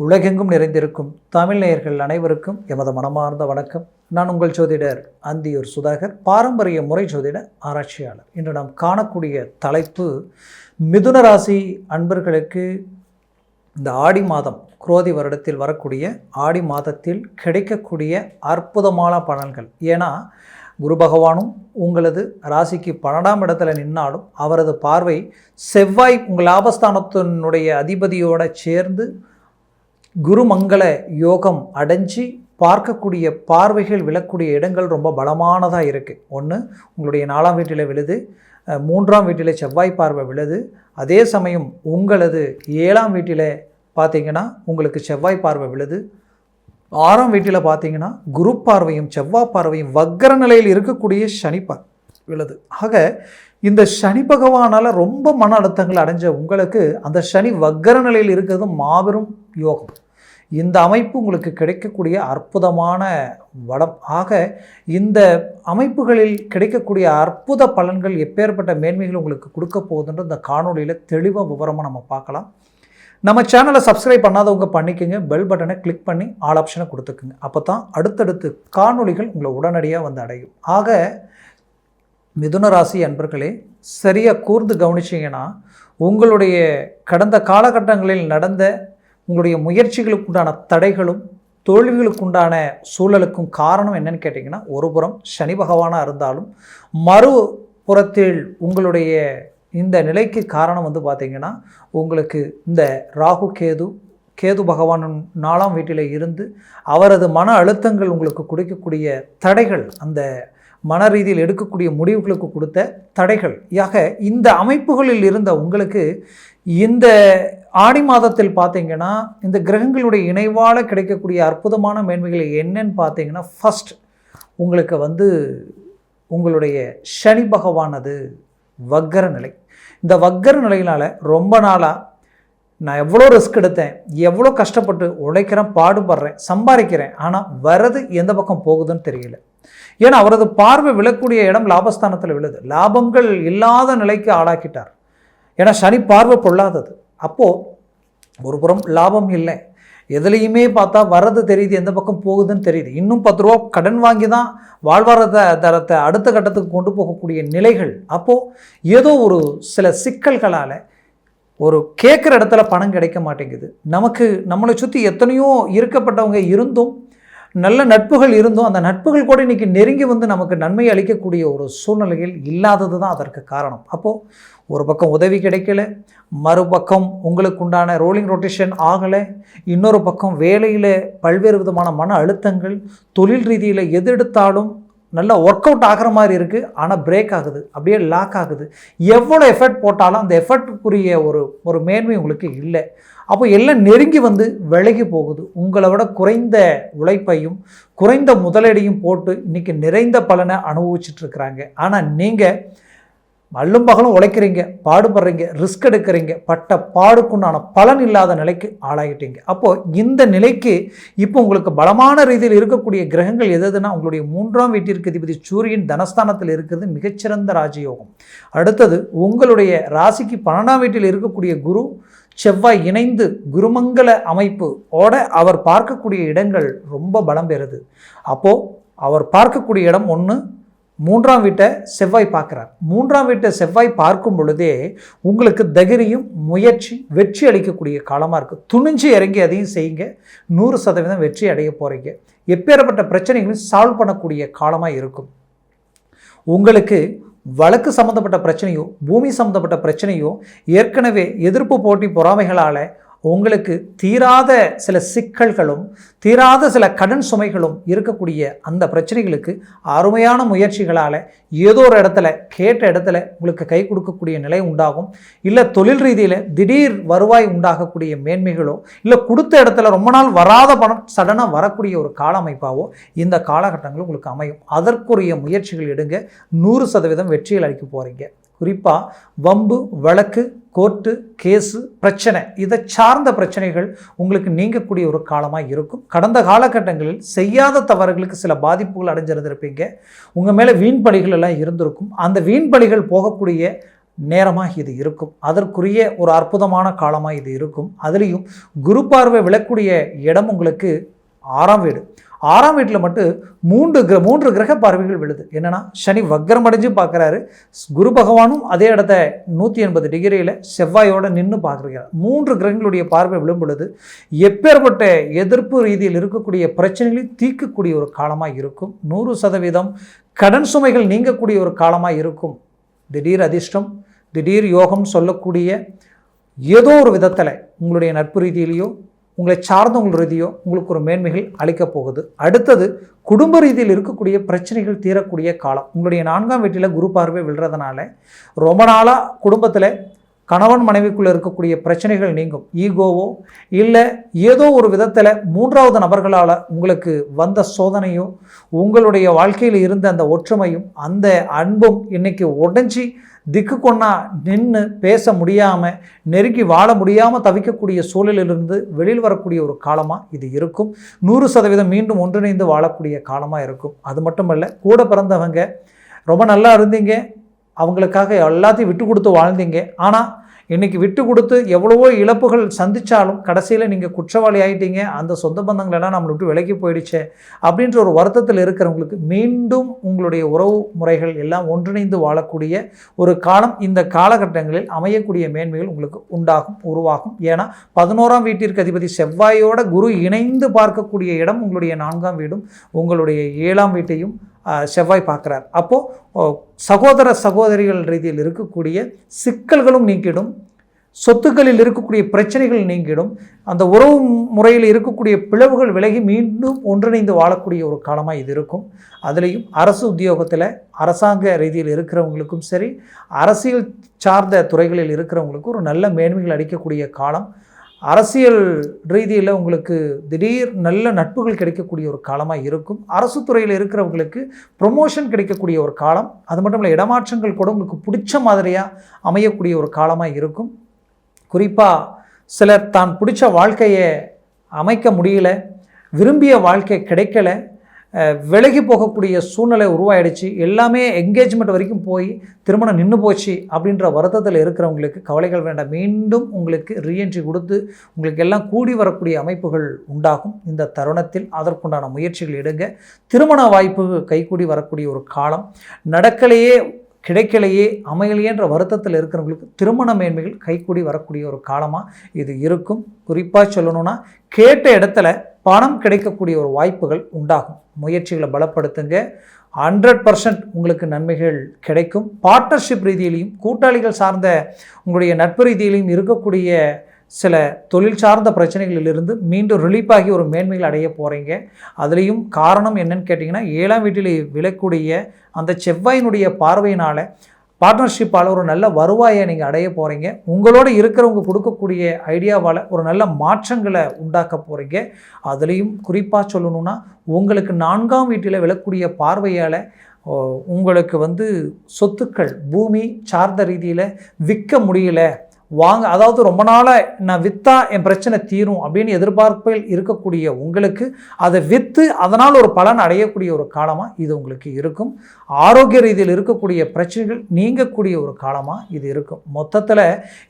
உலகெங்கும் நிறைந்திருக்கும் தமிழ் நேயர்கள் அனைவருக்கும் எமது மனமார்ந்த வணக்கம். நான் உங்கள் ஜோதிடர் அந்தியூர் சுதாகர், பாரம்பரிய முறை ஜோதிட ஆராய்ச்சியாளர். இன்று நாம் காணக்கூடிய தலைப்பு, மிதுன ராசி அன்பர்களுக்கு இந்த ஆடி மாதம், குரோதி வருடத்தில் வரக்கூடிய ஆடி மாதத்தில் கிடைக்கக்கூடிய அற்புதமான பலன்கள். ஏன்னா குரு பகவானும் உங்களது ராசிக்கு 12ஆம் இடத்துல நின்னாலும் அவரது பார்வை செவ்வாய் உங்கள் லாபஸ்தானத்தினுடைய அதிபதியோடு சேர்ந்து குருமங்கள யோகம் அடைஞ்சி பார்க்கக்கூடிய பார்வைகள் விழக்கூடிய இடங்கள் ரொம்ப பலமானதாக இருக்குது. ஒன்று, உங்களுடைய 4ஆம் வீட்டில் விழுது, 3ஆம் வீட்டில் செவ்வாய் பார்வை விழுது. அதே சமயம் உங்களது 7ஆம் வீட்டில் பார்த்தீங்கன்னா உங்களுக்கு செவ்வாய் பார்வை விழுது. 6ஆம் வீட்டில் பார்த்தீங்கன்னா குரு பார்வையும் செவ்வாய் பார்வையும் வக்கர நிலையில் இருக்கக்கூடிய சனி விழுது. ஆக இந்த சனி பகவானால் ரொம்ப மன அழுத்தங்கள் அடைஞ்ச உங்களுக்கு அந்த சனி வக்கர நிலையில் இருக்கிறது மாபெரும் யோகம். இந்த அமைப்பு உங்களுக்கு கிடைக்கக்கூடிய அற்புதமான வளம். ஆக இந்த அமைப்புகளில் கிடைக்கக்கூடிய அற்புத பலன்கள் எப்பேற்பட்ட மேன்மைகள் உங்களுக்கு கொடுக்க போகுதுன்ற இந்த காணொலியில் தெளிவாக விவரமாக நம்ம பார்க்கலாம். நம்ம சேனலை சப்ஸ்கிரைப் பண்ணாதவங்க பண்ணிக்கோங்க, பெல் பட்டனை கிளிக் பண்ணி ஆல் ஆப்ஷனை கொடுத்துக்குங்க. அப்போ தான் அடுத்தடுத்து காணொலிகள் உங்களை உடனடியாக வந்து அடையும். ஆக மிதுன ராசி அன்பர்களே, சரியாக கூர்ந்து கவனிச்சிங்கன்னா உங்களுடைய கடந்த காலகட்டங்களில் நடந்த உங்களுடைய முயற்சிகளுக்குண்டான தடைகளும் தோல்விகளுக்குண்டான சூழலுக்கும் காரணம் என்னன்னு கேட்டிங்கன்னா, ஒரு புறம் சனி பகவானாக இருந்தாலும் மறுபுறத்தில் உங்களுடைய இந்த நிலைக்கு காரணம் பார்த்திங்கன்னா, உங்களுக்கு இந்த ராகு கேது பகவான் 4ஆம் வீட்டில் இருந்து அவரது மன அழுத்தங்கள் உங்களுக்கு கொடுக்கக்கூடிய தடைகள், அந்த மன ரீதியில் எடுக்கக்கூடிய முடிவுகளுக்கு கொடுத்த தடைகள். ஆக இந்த அமைப்புகளில் இருந்த உங்களுக்கு இந்த ஆடி மாதத்தில் பார்த்தீங்கன்னா இந்த கிரகங்களுடைய இணைவால் கிடைக்கக்கூடிய அற்புதமான மேன்மைகள் என்னன்னு பார்த்தீங்கன்னா, ஃபஸ்ட் உங்களுக்கு உங்களுடைய சனி பகவானது வக்கர நிலை. இந்த வக்கர நிலையினால் ரொம்ப நாளாக நான் எவ்வளோ ரிஸ்க் எடுத்தேன், எவ்வளோ கஷ்டப்பட்டு உழைக்கிறேன், பாடுபடுறேன், சம்பாதிக்கிறேன், ஆனால் வரது எந்த பக்கம் போகுதுன்னு தெரியல. ஏன்னா அவரது பார்வை விழக்கூடிய இடம் லாபஸ்தானத்தில் விழுது. லாபங்கள் இல்லாத நிலைக்கு ஆளாக்கிட்டார். ஏன்னா சனி பார்வை பொல்லாதது. அப்போது ஒரு புறம் லாபம் இல்லை, எதுலேயுமே பார்த்தா வர்றது தெரியுது, எந்த பக்கம் போகுதுன்னு தெரியுது. இன்னும் 10 ரூபா கடன் வாங்கி தான் வாழ்வாதாரத்தை அடுத்த கட்டத்துக்கு கொண்டு போகக்கூடிய நிலைகள். அப்போது ஏதோ ஒரு சில சிக்கல்களால் ஒரு கேட்குற இடத்துல பணம் கிடைக்க மாட்டேங்குது. நம்மளை சுற்றி எத்தனையோ இருக்கப்பட்டவங்க இருந்தும், நல்ல நட்புகள் இருந்தும், அந்த நட்புகள் கூட இன்றைக்கி நெருங்கி நமக்கு நன்மை அளிக்கக்கூடிய ஒரு சூழ்நிலைகள் இல்லாதது தான் அதற்கு காரணம். அப்போது ஒரு பக்கம் உதவி கிடைக்கல, மறுபக்கம் உங்களுக்கு உண்டான ரோலிங் ரொட்டேஷன் ஆகலை, இன்னொரு பக்கம் வேலையில் பல்வேறு விதமான மன அழுத்தங்கள், தொழில் ரீதியில் எது எடுத்தாலும் நல்லா ஒர்க் அவுட் ஆகிற மாதிரி இருக்குது, ஆனால் பிரேக் ஆகுது, அப்படியே லாக் ஆகுது. எவ்வளோ எஃபர்ட் போட்டாலும் அந்த எஃபர்ட்டுக்குரிய ஒரு மேன்மை உங்களுக்கு இல்லை. அப்போ எல்லாம் நெருங்கி விலகி போகுது. உங்களை விட குறைந்த உழைப்பையும் குறைந்த முதலீடையும் போட்டு இன்றைக்கி நிறைந்த பலனை அனுபவிச்சுட்ருக்குறாங்க. ஆனால் நீங்கள் அல்லும் பகலும் உழைக்கிறீங்க, பாடுபடுறீங்க, ரிஸ்க் எடுக்கிறீங்க, பட்ட பாடுக்குண்டான பலன் இல்லாத நிலைக்கு ஆளாகிட்டீங்க. அப்போது இந்த நிலைக்கு இப்போ உங்களுக்கு பலமான ரீதியில் இருக்கக்கூடிய கிரகங்கள் எதுனா, உங்களுடைய 3ஆம் வீட்டிற்கு அதிபதி சூரியன் தனஸ்தானத்தில் இருக்கிறது மிகச்சிறந்த ராஜயோகம். அடுத்தது உங்களுடைய ராசிக்கு 12ஆம் வீட்டில் இருக்கக்கூடிய குரு செவ்வாய் இணைந்து குருமங்கள அமைப்போட அவர் பார்க்கக்கூடிய இடங்கள் ரொம்ப பலம் பெறுது. அப்போது அவர் பார்க்கக்கூடிய இடம் ஒன்று, 3ஆம் வீட்டை செவ்வாய் பார்க்குறார். 3ஆம் வீட்டை செவ்வாய் பார்க்கும் பொழுதே உங்களுக்கு தைரியம், முயற்சி, வெற்றி அளிக்கக்கூடிய காலமாக இருக்குது. துணிஞ்சு இறங்கி அதையும் செய்யுங்க, 100% வெற்றி அடைய போகிறீங்க. எப்பேற்பட்ட பிரச்சனைகளையும் சால்வ் பண்ணக்கூடிய காலமாக இருக்கும். உங்களுக்கு வழக்கு சம்மந்தப்பட்ட பிரச்சனையோ, பூமி சம்மந்தப்பட்ட பிரச்சனையோ, ஏற்கனவே எதிர்ப்பு போட்டி பொறாமைகளால் உங்களுக்கு தீராத சில சிக்கல்களும் தீராத சில கடன் சுமைகளும் இருக்கக்கூடிய அந்த பிரச்சனைகளுக்கு அருமையான முயற்சிகளால் ஏதோ ஒரு இடத்துல கேட்ட இடத்துல உங்களுக்கு கை கொடுக்கக்கூடிய நிலை உண்டாகும். இல்லை தொழில் ரீதியில் திடீர் வருவாய் உண்டாகக்கூடிய மேன்மைகளோ, இல்லை கொடுத்த இடத்துல ரொம்ப நாள் வராத பணம் சடனாக வரக்கூடிய ஒரு கால அமைப்பாவோ இந்த காலகட்டங்கள் உங்களுக்கு அமையும். அதற்குரிய முயற்சிகள் எடுங்க, 100% வெற்றிகள் அளிக்க போகிறீங்க. குறிப்பாக வம்பு வழக்கு, கோர்ட்டு கேஸு, பிரச்சனை, இதை சார்ந்த பிரச்சனைகள் உங்களுக்கு நீங்கக்கூடிய ஒரு காலமாக இருக்கும். கடந்த காலகட்டங்களில் செய்யாத தவறுகளுக்கு சில பாதிப்புகள் அடைஞ்சிருந்திருப்பீங்க. உங்கள் மேலே வீண் பழிகள் எல்லாம் இருந்திருக்கும். அந்த வீண் பழிகள் போகக்கூடிய நேரமாக இது இருக்கும். அதற்குரிய ஒரு அற்புதமான காலமாக இது இருக்கும். அதுலேயும் குரு பார்வை விழக்கூடிய இடம் உங்களுக்கு 6ஆம் வீடு. 6ஆம் வீட்டில் மட்டும் மூன்று கிரக பார்வைகள் விழுது. என்னென்னா சனி வக்ரம் அடைஞ்சு பார்க்குறாரு, குரு பகவானும் அதே இடத்த 180 டிகிரியில் செவ்வாயோடு நின்று பார்க்குறாரு. 3 கிரகங்களுடைய பார்வை விழும் பொழுது எப்பேற்பட்ட எதிர்ப்பு ரீதியில் இருக்கக்கூடிய பிரச்சனைகளை தீர்க்கக்கூடிய ஒரு காலமாக இருக்கும். 100% கடன் சுமைகள் நீங்கக்கூடிய ஒரு காலமாக இருக்கும். திடீர் அதிர்ஷ்டம், திடீர் யோகம் சொல்லக்கூடிய ஏதோ ஒரு விதத்தில் உங்களுடைய நட்பு ரீதியிலையோ உங்களை சார்ந்தவங்க ரீதியோ உங்களுக்கு ஒரு மேன்மைகள் அளிக்கப் போகுது. அடுத்தது குடும்ப ரீதியில் இருக்கக்கூடிய பிரச்சனைகள் தீரக்கூடிய காலம். உங்களுடைய 4ஆம் வீட்டில் குரு பார்வை விழுறதுனால ரொம்ப நாளாக குடும்பத்தில் கணவன் மனைவிக்குள்ளே இருக்கக்கூடிய பிரச்சனைகள் நீங்கும். ஈகோவோ இல்லை ஏதோ ஒரு விதத்தில் 3வது நபர்களால் உங்களுக்கு வந்த சோதனையோ உங்களுடைய வாழ்க்கையில் இருந்த அந்த ஒற்றுமையும் அந்த அன்பும் இன்றைக்கி உடஞ்சி திக்கு கொண்டா நின்று பேச முடியாமல் நெருங்கி வாழ முடியாமல் தவிக்கக்கூடிய சூழலிலிருந்து வெளியில் வரக்கூடிய ஒரு காலமாக இது இருக்கும். 100% மீண்டும் ஒன்றிணைந்து வாழக்கூடிய காலமாக இருக்கும். அது மட்டுமல்ல, கூட பிறந்தவங்க ரொம்ப நல்லா இருந்தீங்க, அவங்களுக்காக எல்லாத்தையும் விட்டு கொடுத்து வாழ்ந்தீங்க. ஆனால் இன்றைக்கி விட்டு கொடுத்து எவ்வளவோ இழப்புகள் சந்தித்தாலும் கடைசியில் நீங்கள் குற்றவாளி ஆகிட்டீங்க, அந்த சொந்த பந்தங்களெல்லாம் நம்மளை விட்டு விலகி போயிடுச்சே அப்படின்ற ஒரு வருத்தத்தில் இருக்கிறவங்களுக்கு மீண்டும் உங்களுடைய உறவு முறைகள் எல்லாம் ஒன்றிணைந்து வாழக்கூடிய ஒரு காலம் இந்த காலகட்டங்களில் அமையக்கூடிய மேன்மைகள் உங்களுக்கு உண்டாகும், உருவாகும். ஏன்னா 11ஆம் வீட்டிற்கு அதிபதி செவ்வாயோட குரு இணைந்து பார்க்கக்கூடிய இடம் உங்களுடைய 4ஆம் வீடும் உங்களுடைய 7ஆம் வீட்டையும் செவ்வாய் பார்க்குறார். அப்போது சகோதர சகோதரிகள் ரீதியில் இருக்கக்கூடிய சிக்கல்களும் நீக்கிடும், சொத்துக்களில் இருக்கக்கூடிய பிரச்சனைகள் நீங்கிடும், அந்த உறவு முறையில் இருக்கக்கூடிய பிளவுகள் விலகி மீண்டும் ஒன்றிணைந்து வாழக்கூடிய ஒரு காலமாக இது இருக்கும். அதுலேயும் அரசு உத்தியோகத்தில் அரசாங்க ரீதியில் இருக்கிறவங்களுக்கும் சரி, அரசியல் சார்ந்த துறைகளில் இருக்கிறவங்களுக்கும் ஒரு நல்ல மேன்மைகள் அளிக்கக்கூடிய காலம். அரசியல் ரீதியில் உங்களுக்கு திடீர் நல்ல நட்புகள் கிடைக்கக்கூடிய ஒரு காலமாக இருக்கும். அரசு துறையில் இருக்கிறவங்களுக்கு ப்ரொமோஷன் கிடைக்கக்கூடிய ஒரு காலம். அது மட்டும் இல்லை, இடமாற்றங்கள் கூட உங்களுக்கு பிடிச்ச மாதிரியாக அமையக்கூடிய ஒரு காலமாக இருக்கும். குறிப்பாக சிலர் தான் பிடிச்ச வாழ்க்கையை அமைக்க முடியல, விரும்பிய வாழ்க்கை கிடைக்கல, விலகி போகக்கூடிய சூழ்நிலை உருவாயிடுச்சு, எல்லாமே என்கேஜ்மெண்ட் வரைக்கும் போய் திருமணம் நின்று போச்சு அப்படின்ற வருத்தத்தில் இருக்கிறவங்களுக்கு கவலைகள் வேண்டாம். மீண்டும் உங்களுக்கு ரீஎன்ட்ரி கொடுத்து உங்களுக்கு எல்லாம் கூடி வரக்கூடிய அமைப்புகள் உண்டாகும். இந்த தருணத்தில் அதற்குண்டான முயற்சிகள் எடுங்க. திருமண வாய்ப்பு கைகூடி வரக்கூடிய ஒரு காலம். நடக்கலையே, கிடைக்கலையே, அமையலையேன்ற வருத்தத்தில் இருக்கிறவங்களுக்கு திருமண மேன்மைகள் கைகூடி வரக்கூடிய ஒரு காலமாக இது இருக்கும். குறிப்பாக சொல்லணும்னா, கேட்ட இடத்துல பணம் கிடைக்கக்கூடிய ஒரு வாய்ப்புகள் உண்டாகும். முயற்சிகளை பலப்படுத்துங்க. 100% உங்களுக்கு நன்மைகள் கிடைக்கும். பார்ட்னர்ஷிப் ரீதியிலையும் கூட்டாளிகள் சார்ந்த உங்களுடைய நட்பு ரீதியிலையும் இருக்கக்கூடிய சில தொழில் சார்ந்த பிரச்சனைகளிலிருந்து மீண்டும் ரிலீஃப் ஆகி ஒரு மேன்மைகள் அடைய போகிறீங்க. அதுலேயும் காரணம் என்னன்னு கேட்டிங்கன்னா, 7ஆம் வீட்டில் விழக்கூடிய அந்த செவ்வாயினுடைய பார்வையினால் பார்ட்னர்ஷிப்பால் ஒரு நல்ல வருவாயை நீங்கள் அடைய போகிறீங்க. உங்களோடு இருக்கிறவங்க கொடுக்கக்கூடிய ஐடியாவால் ஒரு நல்ல மாற்றங்களை உண்டாக்க போகிறீங்க. அதுலேயும் குறிப்பாக சொல்லணுன்னா, உங்களுக்கு 4ஆம் வீட்டில் விழக்கூடிய பார்வையால் உங்களுக்கு சொத்துக்கள் பூமி சார்ந்த ரீதியில் விற்க முடியல, அதாவது ரொம்ப நாளாக நான் விற்றா என் பிரச்சனை தீரும் அப்படின்னு எதிர்பார்ப்பில் இருக்கக்கூடிய உங்களுக்கு அதை விற்று அதனால் ஒரு பலன் அடையக்கூடிய ஒரு காலமாக இது உங்களுக்கு இருக்கும். ஆரோக்கிய ரீதியில் இருக்கக்கூடிய பிரச்சனைகள் நீங்கக்கூடிய ஒரு காலமாக இது இருக்கும். மொத்தத்தில்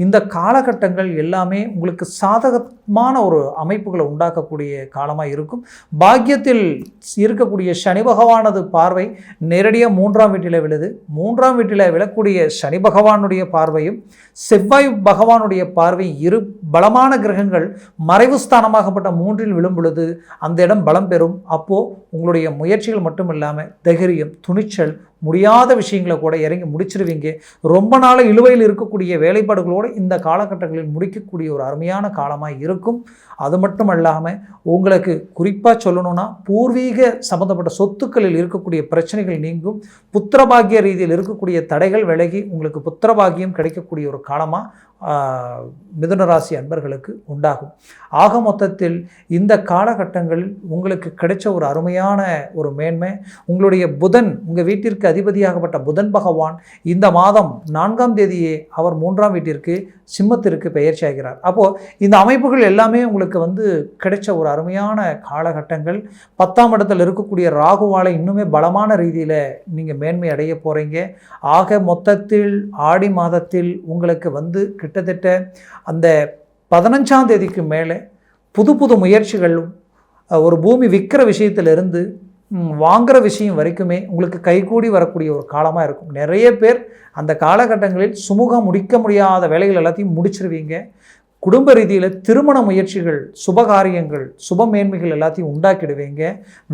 இந்த காலகட்டங்கள் எல்லாமே உங்களுக்கு சாதகமான ஒரு அமைப்புகளை உண்டாக்கக்கூடிய காலமாக இருக்கும். பாக்கியத்தில் இருக்கக்கூடிய சனி பகவானது பார்வை நேரடியாக 3ஆம் வீட்டில் விழுது. 3ஆம் வீட்டில் விழக்கூடிய சனி பகவானுடைய பார்வையும் செவ்வாய் பகவானுடைய பார்வை, இரு பலமான கிரகங்கள் மறைவு ஸ்தானமாகப்பட்ட 3இல் விழும் பொழுது அந்த இடம் பலம் பெறும். அப்போது உங்களுடைய முயற்சிகள் மட்டும் இல்லாமல் தைரியம், துணிச்சல், முடியாத விஷயங்களை கூட இறங்கி முடிச்சிருவீங்க. ரொம்ப நாள் இழுவையில் இருக்கக்கூடிய வேலைப்பாடுகளோடு இந்த காலகட்டங்களில் முடிக்கக்கூடிய ஒரு அருமையான காலமாக இருக்கும். அது மட்டும் இல்லாமல் உங்களுக்கு குறிப்பாக சொல்லணும்னா, பூர்வீக சம்பந்தப்பட்ட சொத்துக்களில் இருக்கக்கூடிய பிரச்சனைகள் நீங்கும். புத்திரபாகிய ரீதியில் இருக்கக்கூடிய தடைகள் விலகி உங்களுக்கு புத்திரபாகியம் கிடைக்கக்கூடிய ஒரு காலமாக மிதுன ராசி அன்பர்களுக்கு உண்டாகும். ஆக மொத்தத்தில் இந்த காலகட்டங்களில் உங்களுக்கு கிடைச்ச ஒரு அருமையான ஒரு மேன்மை, உங்களுடைய புதன், உங்கள் வீட்டிற்கு அதிபதியாகப்பட்ட புதன் பகவான் இந்த மாதம் 4ஆம் தேதியே அவர் 3ஆம் வீட்டிற்கு சிம்மத்திற்கு பெயர்ச்சி ஆகிறார். அப்போது இந்த அமைப்புகள் எல்லாமே உங்களுக்கு கிடைச்ச ஒரு அருமையான காலகட்டங்கள். 10ஆம் இடத்தில் இருக்கக்கூடிய ராகுவால் இன்னுமே பலமான ரீதியில் நீங்கள் மேன்மை அடைய போகிறீங்க. ஆக மொத்தத்தில் ஆடி மாதத்தில் உங்களுக்கு கிட்டத்தட்ட அந்த 15ஆம் தேதிக்கு மேலே புது புது முயற்சிகளும் ஒரு பூமி விற்கிற விஷயத்திலிருந்து வாங்குகிற விஷயம் வரைக்குமே உங்களுக்கு கைகூடி வரக்கூடிய ஒரு காலமாக இருக்கும். நிறைய பேர் அந்த காலகட்டங்களில் சுமூகம் முடிக்க முடியாத வேலைகள் எல்லாத்தையும் முடிச்சிருவீங்க. குடும்ப ரீதியில் திருமண முயற்சிகள், சுபகாரியங்கள், சுப மேன்மைகள் எல்லாத்தையும் உண்டாக்கிடுவீங்க.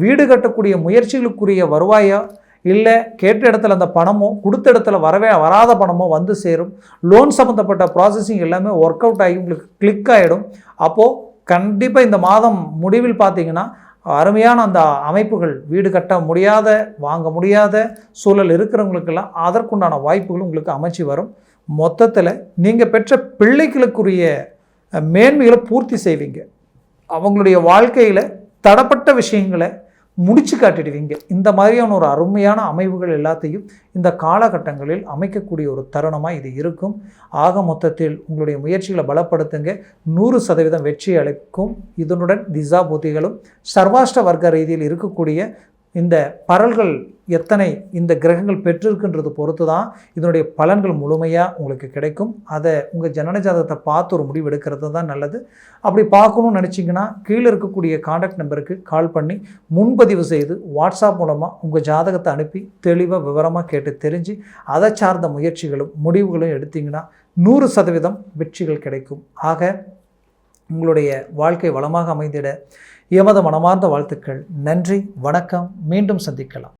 வீடு கட்டக்கூடிய முயற்சிகளுக்குரிய வருவாயா இல்லை கேட்ட இடத்துல அந்த பணமோ கொடுத்த இடத்துல வராத பணமோ வந்து சேரும். லோன் சம்மந்தப்பட்ட ப்ராசஸிங் எல்லாமே ஒர்க் அவுட் ஆகி உங்களுக்கு கிளிக் ஆகிடும். அப்போது கண்டிப்பாக இந்த மாதம் முடிவில் பார்த்தீங்கன்னா அருமையான அந்த அமைப்புகள், வீடு கட்ட முடியாத, வாங்க முடியாத சூழல் இருக்கிறவங்களுக்கெல்லாம் அதற்குண்டான வாய்ப்புகள் உங்களுக்கு அமைச்சு வரும். மொத்தத்தில் நீங்கள் பெற்ற பிள்ளைகளுக்குரிய மேன்மைகளை பூர்த்தி செய்வீங்க. அவங்களுடைய வாழ்க்கையில் தடப்பட்ட விஷயங்களை முடிச்சு காட்டிடுவீங்க. இந்த மாதிரியான ஒரு அருமையான அமைவுகள் எல்லாத்தையும் இந்த காலகட்டங்களில் அமைக்கக்கூடிய ஒரு தருணமாக இது இருக்கும். ஆக மொத்தத்தில் உங்களுடைய முயற்சிகளை பலப்படுத்துங்க. 100% வெற்றி அளிக்கும். இதனுடன் திசா புத்திகளும் சர்வாஷ்ட வர்க்க ரீதியில் இருக்கக்கூடிய இந்த பரல்கள் எத்தனை இந்த கிரகங்கள் பெற்றிருக்குன்றது பொறுத்து தான் இதனுடைய பலன்கள் முழுமையாக உங்களுக்கு கிடைக்கும். அதை உங்கள் ஜனன ஜாதகத்தை பார்த்து ஒரு முடிவு எடுக்கிறது தான் நல்லது. அப்படி பார்க்கணும்னு நினச்சிங்கன்னா கீழே இருக்கக்கூடிய கான்டாக்ட் நம்பருக்கு கால் பண்ணி முன்பதிவு செய்து வாட்ஸ்அப் மூலமாக உங்கள் ஜாதகத்தை அனுப்பி தெளிவாக விவரமாக கேட்டு தெரிஞ்சு அதை சார்ந்த முயற்சிகளும் முடிவுகளும் எடுத்திங்கன்னா 100% வெற்றிகள் கிடைக்கும். ஆக உங்களுடைய வாழ்க்கை வளமாக அமைந்திட எமது மனமார்ந்த வாழ்த்துக்கள். நன்றி, வணக்கம். மீண்டும் சந்திக்கலாம்.